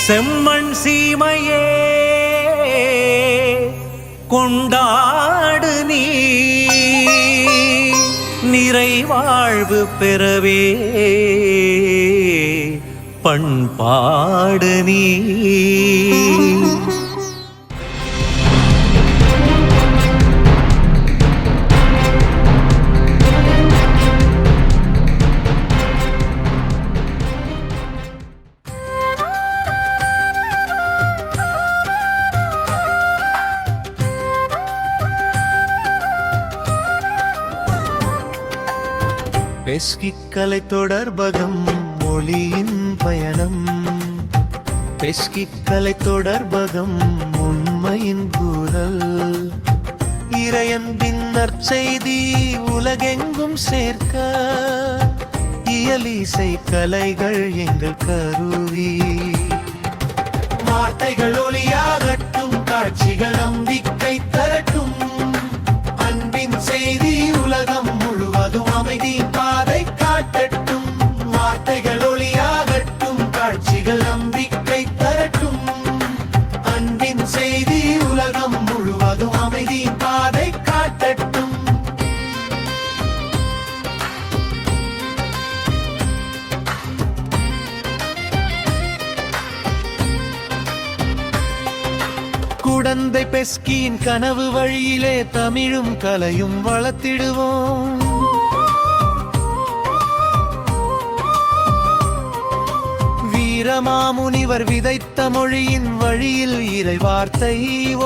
செம்மண் சீமையே கொண்டாடு நீ நிறைவாழ்வு பெறவே பண்பாடு நீ. பெஸ்கிக்கலை தொடர்பகம் மொழியின் பயணம், பெஸ்கிக்கலை தொடர்பகம் உண்மையின் குரல், இறையன்பின் நற்செய்தி உலகெங்கும் சேர்க்க இயலிசை கலைகள் எங்கள் கருவி. வார்த்தைகள் ஒளியாகட்டும், காட்சிகள் நம்பிக்கை தரட்டும், அன்பின் செய்தி உலகம் முழுவதும் அமைதி பாதை காட்டட்டும். வார்த்தைகள் ஒளியாகட்டும், காட்சிகள் நம்பிக்கை தரட்டும், அன்பின் செய்தி உலகம் முழுவதும் அமைதி பாதை காட்டட்டும். குடந்தை பெஸ்கியின் கனவு வழியிலே தமிழும் கலையும் வளர்த்திடுவோம். வீரமாமுனிவர் விதைத்த மொழியின் வழியில் இறை வார்த்தை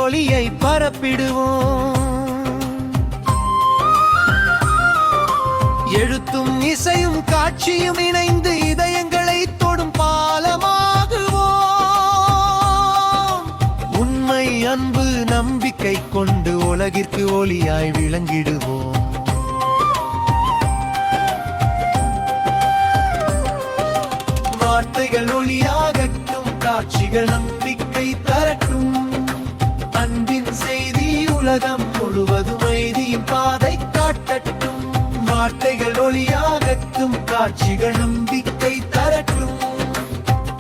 ஒளியை பரப்பிடுவோம். எழுத்தும் இசையும் காட்சியும் இணைந்து இதயங்களை தொடும் பாலமாகுவோம். உண்மை அன்பு நம்பிக்கை கொண்டு உலகிற்கு ஒளியாய் விளங்கிடுவோம். வார்த்தைகள் ஒளியாகட்டும், காட்சிகள் நம்பிக்கை தரட்டும், அன்பின் செய்தி உலகம் முழுவதும் அமைதியின் பாதை காட்டட்டும். வார்த்தைகள் ஒளியாகட்டும், காட்சிகள் நம்பிக்கை தரட்டும்,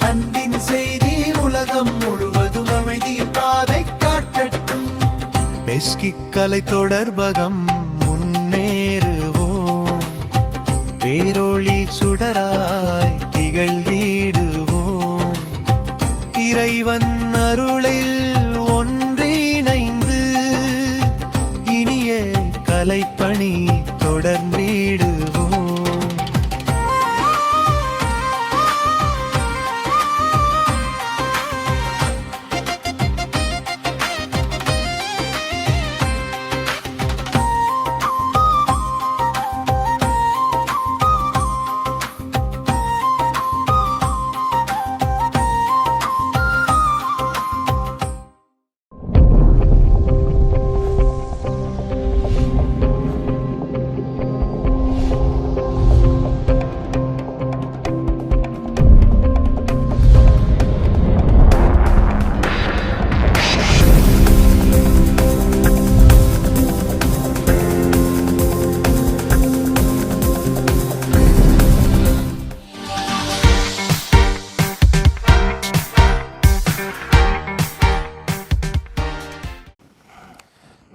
அன்பின் செய்தி உலகம் முழுவதும் அமைதியின் பாதை காட்டட்டும். பெஸ்கிக்கலை தொடர்பகம் முன்னேறுவோம், பேரொளி சுடராய் திகழ்ந்திடுவோம். இறைவன் அருளில் ஒன்றிணைந்து இனிய கலைப்பணி தொடர்ந்திடுவோம்.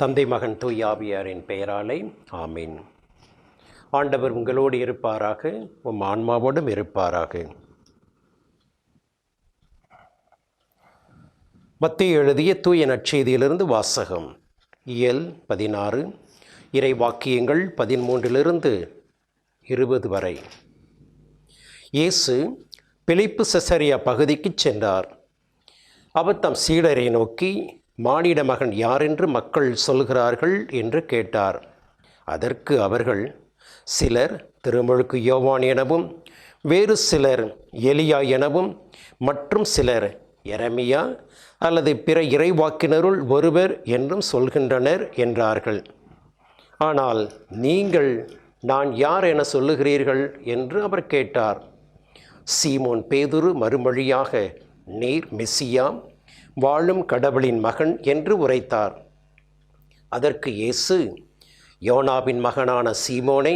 தந்தை மகன் தூய் ஆவியாரின் பெயராலே ஆமீன். ஆண்டவர் உங்களோடு இருப்பாராக, உம் ஆன்மாவோடும் இருப்பாராக. மத்தேயு எழுதிய தூய நற்செய்தியிலிருந்து வாசகம். இயல் 16, இறை வாக்கியங்கள் 13 20 வரை. இயேசு பிலிப்பு செசரியா பகுதிக்கு சென்றார். அவர் தம் சீடரை நோக்கி, மானிட மகன் யாரென்று மக்கள் சொல்கிறார்கள் என்று கேட்டார். அதற்கு அவர்கள், சிலர் திருமுழுக்கு யோவான் எனவும், வேறு சிலர் எலியா எனவும், மற்றும் சிலர் எரமியா அல்லது பிற இறைவாக்கினருள் ஒருவர் என்றும் சொல்கின்றனர் என்றார்கள். ஆனால் நீங்கள் நான் யார் என சொல்லுகிறீர்கள் என்று அவர் கேட்டார். சீமோன் பேதுரு மறுமொழியாக, நீர் மெசியா, வாழும் கடவுளின் மகன் என்று உரைத்தார். அதற்கு இயேசு, யோனாவின் மகனான சீமோனே,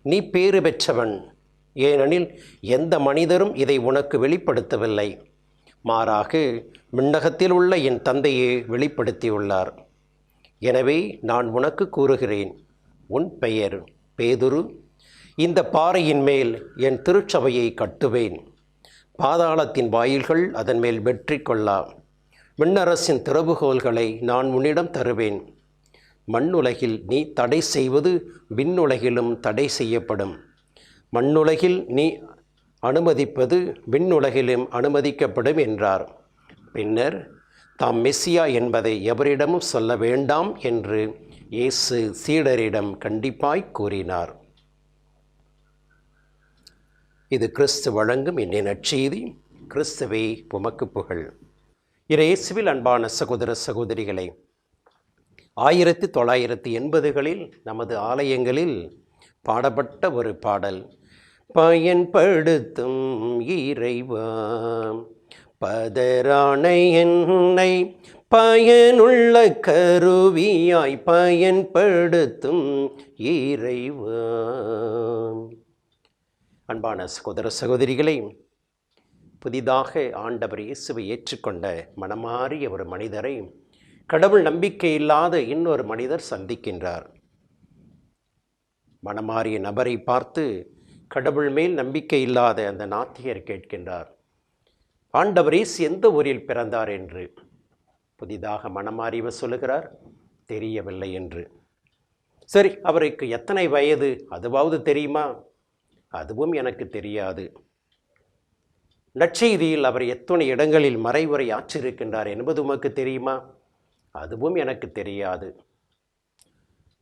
நீ பேறு பெற்றவன், ஏனெனில் எந்த மனிதரும் இதை உனக்கு வெளிப்படுத்தவில்லை, மாறாக விண்ணகத்தில் உள்ள என் தந்தையே வெளிப்படுத்தியுள்ளார். எனவே நான் உனக்கு கூறுகிறேன், உன் பெயர் பேதுரு. இந்த பாறையின் மேல் என் திருச்சபையை கட்டுவேன். பாதாளத்தின் வாயில்கள் அதன் மேல் வெற்றி கொள்ளா. விண்ணரசின் திறவுகோல்களை நான் உன்னிடம் தருவேன். மண்ணுலகில் நீ தடை செய்வது விண்ணுலகிலும் தடை செய்யப்படும். மண்ணுலகில் நீ அனுமதிப்பது விண்ணுலகிலும் அனுமதிக்கப்படும் என்றார். பின்னர் தாம் மெசியா என்பதை எவரிடமும் சொல்ல வேண்டாம் என்று இயேசு சீடரிடம் கண்டிப்பாய் கூறினார். இது கிறிஸ்து வழங்கும் இன்னின் நற்செய்தி. கிறிஸ்துவே உமக்கு புகழ். இயேசுவில் அன்பான சகோதர சகோதரிகளே, 1980களில் நமது ஆலயங்களில் பாடப்பட்ட ஒரு பாடல், பயன்படுத்தும் இறைவா பதரானை என்னை பயனுள்ள கருவியாய் பயன்படுத்தும் இறைவா. அன்பான சகோதர சகோதரிகளை, புதிதாக ஆண்டவர் இயேசுவை ஏற்றுக்கொண்ட மனமாறிய ஒரு மனிதரை கடவுள் நம்பிக்கை இல்லாத இன்னொரு மனிதர் சந்திக்கின்றார். மனமாறிய நபரை பார்த்து கடவுள் மேல் நம்பிக்கை இல்லாத அந்த நாத்திகர் கேட்கின்றார், ஆண்டவர் இயேசு எந்த ஊரில் பிறந்தார் என்று. புதிதாக மனமாறியவர் சொல்லுகிறார், தெரியவில்லை என்று. சரி, அவருக்கு எத்தனை வயது அதுவாவது தெரியுமா? அதுவும் எனக்கு தெரியாது. நற்செய்தியில் அவர் எத்தனை இடங்களில் மறைவுரை ஆற்றிருக்கின்றார் என்பது உமக்கு தெரியுமா? அதுவும் எனக்கு தெரியாது.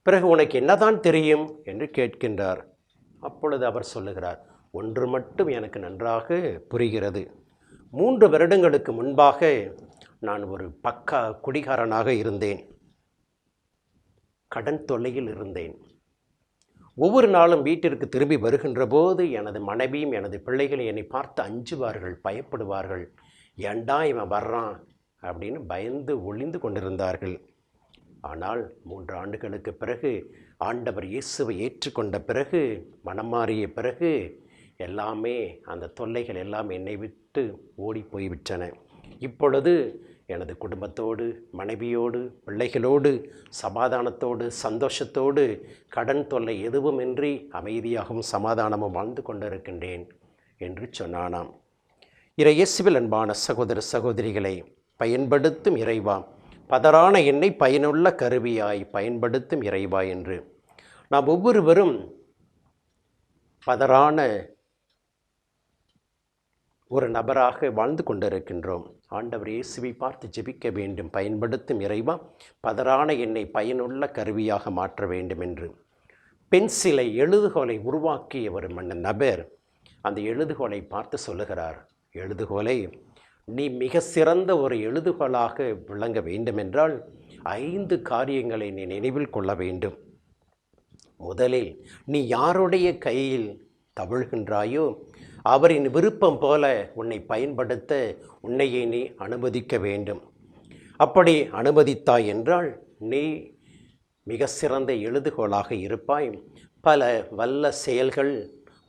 பிறகு உனக்கு என்னதான் தெரியும் என்று கேட்கின்றார். அப்பொழுது அவர் சொல்லுகிறார், ஒன்று மட்டும் எனக்கு நன்றாக புரிகிறது. 3 வருடங்களுக்கு முன்பாக நான் ஒரு பக்கா குடிகாரனாக இருந்தேன். கடன் தொல்லையில் இருந்தேன். ஒவ்வொரு நாளும் வீட்டிற்கு திரும்பி வருகின்ற போது எனது மனைவியும் எனது பிள்ளைகளும் என்னை பார்த்து அஞ்சுவார்கள், பயப்படுவார்கள். ஏண்டா இவன் வர்றான் அப்படின்னு பயந்து ஒளிந்து கொண்டிருந்தார்கள். ஆனால் 3 ஆண்டுகளுக்கு பிறகு ஆண்டவர் இயேசுவை ஏற்றுக்கொண்ட பிறகு, மனம் மாறிய பிறகு எல்லாமே, அந்த தொல்லைகள் எல்லாம் என்னை விட்டு ஓடி போய்விட்டன. இப்பொழுது எனது குடும்பத்தோடு, மனைவியோடு, பிள்ளைகளோடு சமாதானத்தோடு, சந்தோஷத்தோடு, கடன் தொல்லை எதுவுமின்றி அமைதியாகவும் சமாதானமும் வாழ்ந்து கொண்டிருக்கின்றேன் என்று சொன்னானாம். இயேசுவில் அன்பான சகோதர சகோதரிகளை, பயன்படுத்தும் இறைவா, பதறான என்னை பயனுள்ள கருவியாய் பயன்படுத்தும் இறைவா என்று நாம் ஒவ்வொருவரும் பதறான ஒரு நபராக வாழ்ந்து கொண்டிருக்கின்றோம். ஆண்டவர் இயேசுவை பார்த்து ஜெபிக்க வேண்டும், பயன்படுத்தும் இறைவா, பதறான என்னை பயனுள்ள கருவியாக மாற்ற வேண்டும் என்று. பென்சிலை, எழுதுகோலை உருவாக்கிய ஒரு நபர் அந்த எழுதுகோலை பார்த்து சொல்லுகிறார், எழுதுகோலை, நீ மிக சிறந்த ஒரு எழுதுகோலாக விளங்க வேண்டுமென்றால் 5 காரியங்களை நீ நினைவில் கொள்ள வேண்டும். முதலில் நீ யாருடைய கையில் தவழ்கின்றாயோ அவரின் விருப்பம் போல உன்னை பயன்படுத்த உன்னையே நீ அனுமதிக்க வேண்டும். அப்படி அனுமதித்தாய் என்றால் நீ மிக சிறந்த எழுதுகோலாக இருப்பாய். பல வல்ல செயல்கள்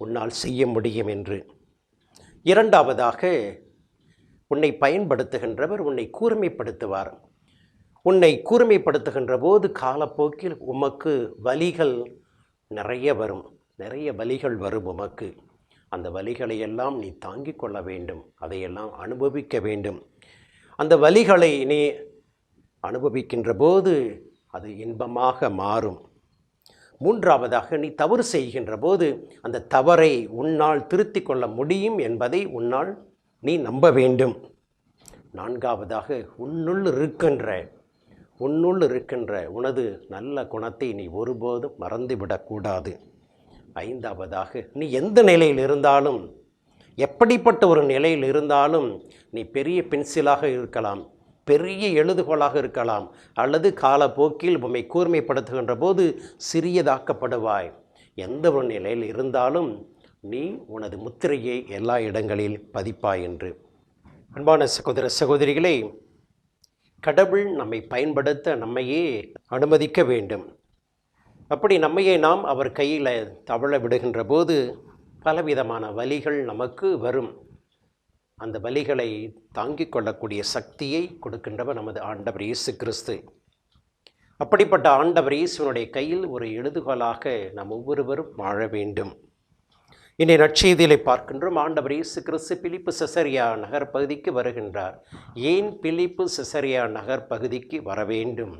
உன்னால் செய்ய முடியும் என்று. இரண்டாவதாக, உன்னை பயன்படுத்துகின்றவர் உன்னை கூர்மைப்படுத்துவார். உன்னை கூர்மைப்படுத்துகின்ற போது காலப்போக்கில் உமக்கு வலிகள் நிறைய வரும், நிறைய வலிகள் வரும் உமக்கு. அந்த வலிகளை எல்லாம் நீ தாங்கிக் கொள்ள வேண்டும், அதையெல்லாம் அனுபவிக்க வேண்டும். அந்த வலிகளை நீ அனுபவிக்கின்ற போது அது இன்பமாக மாறும். மூன்றாவதாக, நீ தவறு செய்கின்ற போது அந்த தவறை உன்னால் திருத்திக் கொள்ள முடியும் என்பதை உன்னால் நீ நம்ப வேண்டும். நான்காவதாக, உன்னுள் இருக்கின்ற உனது நல்ல குணத்தை நீ ஒருபோதும் மறந்துவிடக்கூடாது. ஐந்தாவதாக, நீ எந்த நிலையில் இருந்தாலும், எப்படிப்பட்ட ஒரு நிலையில் இருந்தாலும், நீ பெரிய பென்சிலாக இருக்கலாம், பெரிய எழுதுகோலாக இருக்கலாம், அல்லது காலப்போக்கில் உம்மை கூர்மைப்படுத்துகின்ற போது சிறியதாக்கப்படுவாய். எந்த ஒரு நிலையில் இருந்தாலும் நீ உனது முத்திரையை எல்லா இடங்களில் பதிப்பாய் என்று. அன்பான சகோதர சகோதரிகளே, கடவுள் நம்மை பயன்படுத்த நம்மையே அனுமதிக்க வேண்டும். அப்படி நம்மையே நாம் அவர் கையில் தவழ விடுகின்ற போது பலவிதமான வலிகள் நமக்கு வரும். அந்த வலிகளை தாங்கிக் கொள்ளக்கூடிய சக்தியை கொடுக்கின்றவர் நமது ஆண்டவர் இயேசு கிறிஸ்து. அப்படிப்பட்ட ஆண்டவர் இயேசுவினுடைய கையில் ஒரு எழுதுகோலாக நாம் ஒவ்வொருவரும் வாழ வேண்டும். இன்றைய நற்செய்தியிலே பார்க்கின்றோம், ஆண்டவர் இயேசு கிறிஸ்து பிலிப்பு செசரியா நகர் பகுதிக்கு வருகின்றார். ஏன் பிலிப்பு செசரியா நகர் பகுதிக்கு வர வேண்டும்?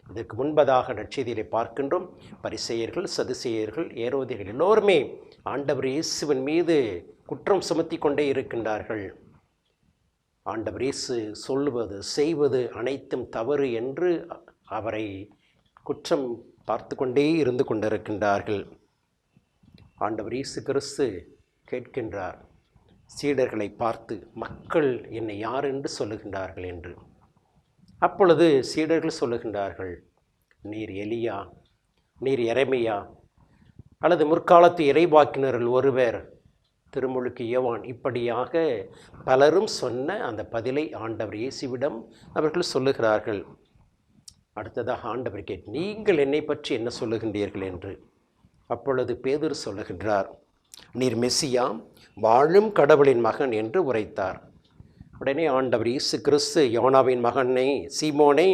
இதற்கு முன்பதாக நற்செய்தியிலே பார்க்கின்றோம், பரிசேயர்கள், சதுசேயர்கள், ஏரோதியர்கள் எல்லோருமே ஆண்டவர் இயேசுவின் மீது குற்றம் சுமத்தி கொண்டே இருக்கின்றார்கள். ஆண்டவர் இயேசு சொல்லுவது செய்வது அனைத்தும் தவறு என்று அவரை குற்றம் பார்த்து கொண்டே இருந்து கொண்டிருக்கின்றார்கள். ஆண்டவர் இயேசு கிறிஸ்து கேட்கின்றார் சீடர்களை பார்த்து, மக்கள் என்னை யார் என்று சொல்லுகின்றார்கள் என்று. அப்பொழுது சீடர்கள் சொல்லுகின்றார்கள், நீர் எலியா, நீர் எரேமியா, அல்லது முற்காலத்து இறைவாக்கினர்கள் ஒருவர், திருமுழுக்கு யோவான், இப்படியாக பலரும் சொன்ன அந்த பதிலை ஆண்டவர் இயேசுவிடம் அவர்கள் சொல்லுகிறார்கள். அடுத்ததாக ஆண்டவர் நீங்கள் என்னை பற்றி என்ன சொல்லுகின்றீர்கள் என்று. அப்பொழுது பேதுரு சொல்லுகின்றார், நீர் மெசியா, வாழும் கடவுளின் மகன் என்று உரைத்தார். உடனே ஆண்டவர் இயேசு கிறிஸ்து, யோனாவின் மகனை சீமோனை,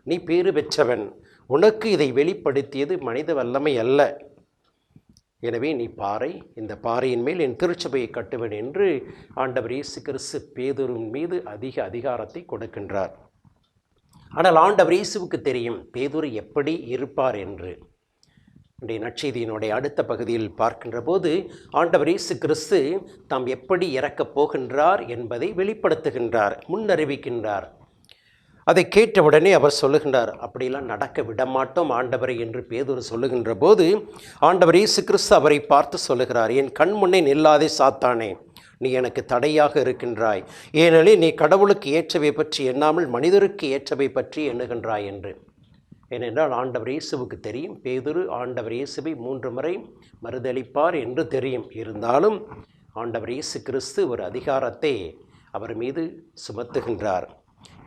நீ பேறு பெற்றவன், உனக்கு இதை வெளிப்படுத்தியது மனித வல்லமை அல்ல. எனவே நீ பாறை, இந்த பாறையின் மேல் என் திருச்சபையை கட்டுவேன் என்று ஆண்டவர் இயேசு கிறிஸ்து பேதுருவின் மீது அதிக அதிகாரத்தை கொடுக்கின்றார். ஆனால் ஆண்டவர் இயேசுவுக்கு தெரியும் பேதுரு எப்படி இருப்பார் என்று. இன்றைய நற்செய்தியினுடைய அடுத்த பகுதியில் பார்க்கின்ற போது ஆண்டவர் இயேசு கிறிஸ்து தாம் எப்படி இறக்கப் போகின்றார் என்பதை வெளிப்படுத்துகின்றார், முன்னறிவிக்கின்றார். அதை கேட்டவுடனே அவர் சொல்லுகின்றார், அப்படிலாம் நடக்க விடமாட்டோம் ஆண்டவரை என்று பேதுரு சொல்லுகின்ற போது ஆண்டவர் இயேசு கிறிஸ்து அவரை பார்த்து சொல்லுகிறார், என் கண் முன்னே நில்லாதே சாத்தானே, நீ எனக்கு தடையாக இருக்கின்றாய், ஏனெனில் நீ கடவுளுக்கு ஏற்றவை பற்றி எண்ணாமல் மனிதருக்கு ஏற்றவை பற்றி எண்ணுகின்றாய் என்று. ஏனென்றால் ஆண்டவர் இயேசுவுக்கு தெரியும் பேதுரு ஆண்டவர் இயேசுவை 3 முறை மறுதளிப்பார் என்று தெரியும். இருந்தாலும் ஆண்டவர் இயேசு கிறிஸ்து ஒரு அதிகாரத்தை அவர் மீது சுமத்துகின்றார்.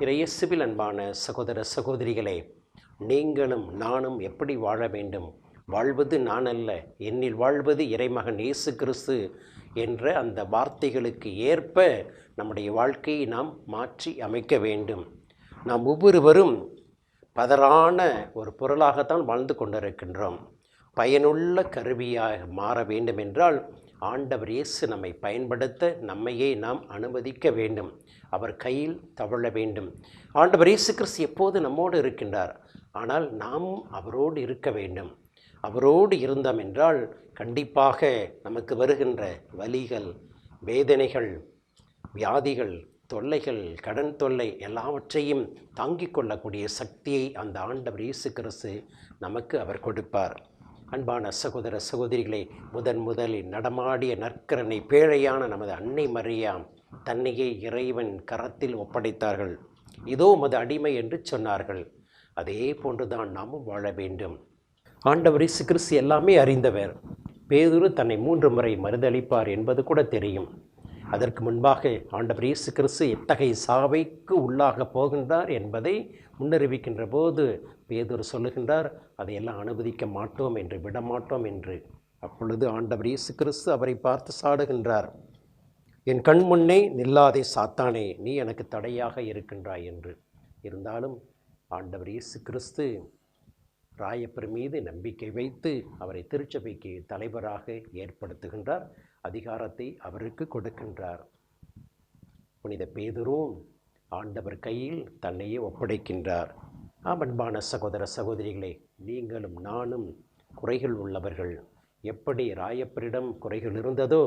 இயேசுவில் அன்பான சகோதர சகோதரிகளே, நீங்களும் நானும் எப்படி வாழ வேண்டும்? வாழ்வது நான் அல்ல, என்னில் வாழ்வது இறைமகன் இயேசு கிறிஸ்து என்ற அந்த வார்த்தைகளுக்கு ஏற்ப நம்முடைய வாழ்க்கையை நாம் மாற்றி அமைக்க வேண்டும். நாம் ஒவ்வொருவரும் பதறான ஒரு பொருளாகத்தான் வாழ்ந்து கொண்டிருக்கின்றோம். பயனுள்ள கருவியாக மாற வேண்டும் என்றால் ஆண்டவர் இயேசு நம்மை பயன்படுத்த நம்மையே நாம் அனுமதிக்க வேண்டும். அவர் கையில் தவழ வேண்டும். ஆண்டவர் இயேசு கிறிஸ்து எப்போது நம்மோடு இருக்கின்றார், ஆனால் நாம் அவரோடு இருக்க வேண்டும். அவரோடு இருந்தோம் என்றால் கண்டிப்பாக நமக்கு வருகின்ற வலிகள், வேதனைகள், வியாதிகள், தொல்லைகள், கடன் தொல்லை எல்லாவற்றையும் தாங்கிக் கொள்ளக்கூடிய சக்தியை அந்த ஆண்டவர் இயேசு கிறிஸ்து நமக்கு அவர் கொடுப்பார். அன்பான சகோதர சகோதரிகளை, முதலில் நடமாடிய நற்கரனை பேழையான நமது அன்னை மரியாம் தன்னையே இறைவன் கரத்தில் ஒப்படைத்தார்கள். இதோ உமது அடிமை என்று சொன்னார்கள். அதே போன்றுதான் நாமும் வாழ வேண்டும். ஆண்டவர் இயேசு கிறிஸ்து எல்லாமே அறிந்தவர். பேதுரு தன்னை 3 முறை மறுதளிப்பார் என்பது கூட தெரியும். அதற்கு முன்பாக ஆண்டவர் இயேசு கிறிஸ்து எத்தகைய சாவைக்கு உள்ளாக போகின்றார் என்பதை முன்னறிவிக்கின்ற போது பேதுரு சொல்லுகின்றார், அதையெல்லாம் அனுமதிக்க மாட்டோம் என்று, விடமாட்டோம் என்று. அப்பொழுது ஆண்டவர் இயேசு கிறிஸ்து அவரை பார்த்து சாடுகின்றார், என் கண் முன்னே நில்லாதே சாத்தானே, நீ எனக்கு தடையாக இருக்கின்றாய் என்று. இருந்தாலும் ஆண்டவர் இயேசு கிறிஸ்து ராயப்பர் மீது நம்பிக்கை வைத்து அவரை திருச்சபைக்கு தலைவராக ஏற்படுத்துகின்றார். அதிகாரத்தை அவருக்கு கொடுக்கின்றார். புனித பேதுரும் ஆண்டவர் கையில் தன்னையே ஒப்படைக்கின்றார். அன்பான சகோதர சகோதரிகளே, நீங்களும் நானும் குறைகள் உள்ளவர்கள். எப்படி ராயப்பரிடம் குறைகள் இருந்ததோ,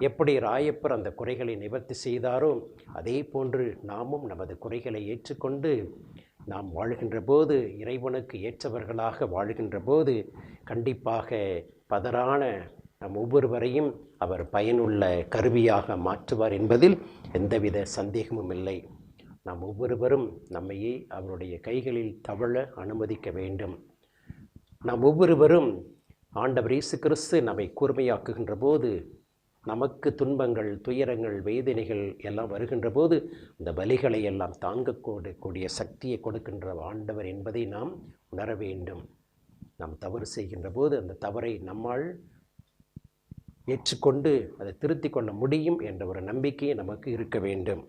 எப்படி ராயப்பர் அந்த குறைகளை நிவர்த்தி செய்தாரோ, அதே போன்று நாமும் நமது குறைகளை ஏற்றுக்கொண்டு நாம் வாழ்கின்ற போது, இறைவனுக்கு ஏற்றவர்களாக வாழ்கின்ற போது கண்டிப்பாக பதறான நம் ஒவ்வொருவரையும் அவர் பயனுள்ள கருவியாக மாற்றுவார் என்பதில் எந்தவித சந்தேகமும் இல்லை. நாம் ஒவ்வொருவரும் நம்மையே அவருடைய கைகளில் தவழ அனுமதிக்க வேண்டும். நாம் ஒவ்வொருவரும் ஆண்டவர் இயேசு கிறிஸ்து நம்மை கூர்மையாக்குகின்ற போது, நமக்கு துன்பங்கள், துயரங்கள், வேதனைகள் எல்லாம் வருகின்ற போது இந்த வலிகளை எல்லாம் தாங்கக்கூடிய சக்தியை கொடுக்கின்ற ஆண்டவர் என்பதை நாம் உணர வேண்டும். நாம் தவறு செய்கின்ற போது அந்த தவறை நம்மால் ஏற்றுக்கொண்டு அதை திருத்திக் கொள்ள முடியும் என்ற ஒரு நம்பிக்கை நமக்கு இருக்க வேண்டும்.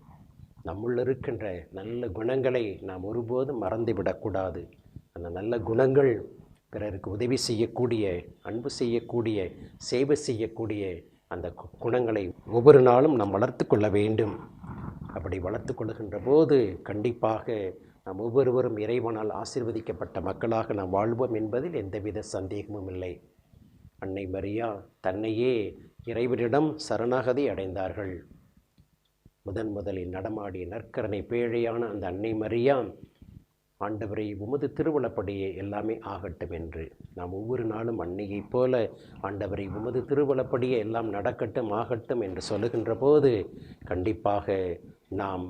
நம்முள்ள இருக்கின்ற நல்ல குணங்களை நாம் ஒருபோதும் மறந்துவிடக்கூடாது. அந்த நல்ல குணங்கள் பிறருக்கு உதவி செய்யக்கூடிய, அன்பு செய்யக்கூடிய, சேவை செய்யக்கூடிய அந்த குணங்களை ஒவ்வொரு நாளும் நாம் வளர்த்து கொள்ள வேண்டும். அப்படி வளர்த்து கொள்கின்ற போது கண்டிப்பாக நாம் ஒவ்வொருவரும் இறைவனால் ஆசீர்வதிக்கப்பட்ட மக்களாக நாம் வாழ்வோம் என்பதில் எந்தவித சந்தேகமும் இல்லை. அன்னை மரியா தன்னையே இறைவனிடம் சரணாகதி அடைந்தார்கள். முதலில் நடமாடிய நற்கரணை பேழையான அந்த அன்னை மரியா, ஆண்டவரை உமது திருவுளப்படியே எல்லாமே ஆகட்டும் என்று நாம் ஒவ்வொரு நாளும் அன்னையைப் போல ஆண்டவரை உமது திருவுளப்படியே எல்லாம் நடக்கட்டும் ஆகட்டும் என்று சொல்லுகின்ற போது கண்டிப்பாக நாம்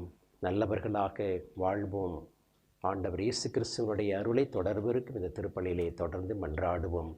நல்லவர்களாக வாழ்வோம். ஆண்டவர் இயேசு கிறிஸ்துவனுடைய அருளை தொடர்வதற்கும் இந்த திருப்பலியிலே தொடர்ந்து மன்றாடுவோம்.